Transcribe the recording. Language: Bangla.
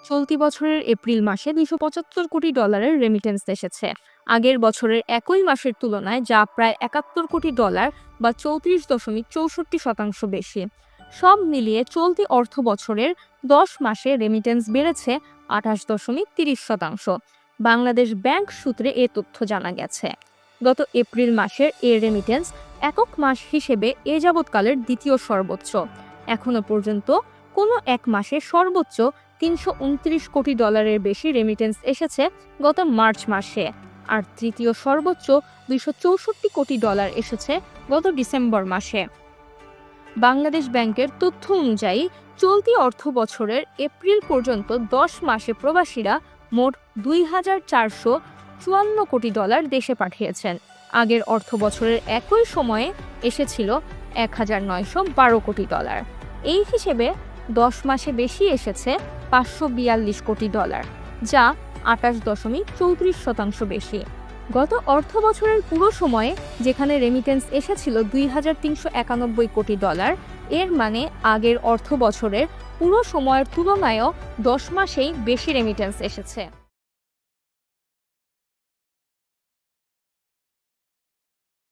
চলতি বছরের এপ্রিল মাসে $275 কোটি রেমিটেন্স এসেছে। আগের বছরের একই মাসের তুলনায় যা প্রায় $71 কোটি বা 34.64% বেশি। সব মিলিয়ে চলতি অর্থ বছরের 10 মাসে রেমিটেন্স বেড়েছে 28.30%। বাংলাদেশ ব্যাংক সূত্রে এ তথ্য জানা গেছে। গত এপ্রিল মাসের এ রেমিটেন্স একক মাস হিসেবে এ যাবৎকালের দ্বিতীয় সর্বোচ্চ। এখনো পর্যন্ত কোনো এক মাসে সর্বোচ্চ $329 কোটি বেশি রেমিটেন্স এসেছে গত মার্চ মাসে, আর তৃতীয় সর্বোচ্চ $264 কোটি এসেছে গত ডিসেম্বর মাসে। বাংলাদেশ ব্যাংকের তথ্য অনুযায়ী চলতি অর্থ বছরের এপ্রিল পর্যন্ত 10 মাসে প্রবাসীরা মোট $2,454 কোটি দেশে পাঠিয়েছেন। আগের অর্থ বছরের একই সময়ে এসেছিল $1,912 কোটি। এই হিসেবে 10 মাসে বেশি এসেছে $542 কোটি, যা 28.34% বেশি। গত অর্থ বছরের পুরো সময়ে যেখানে রেমিটেন্স এসেছিল $2,391 কোটি, এর মানে আগের অর্থ বছরের পুরো সময়ের তুলনায়ও 10 মাসেই বেশি রেমিটেন্স এসেছে।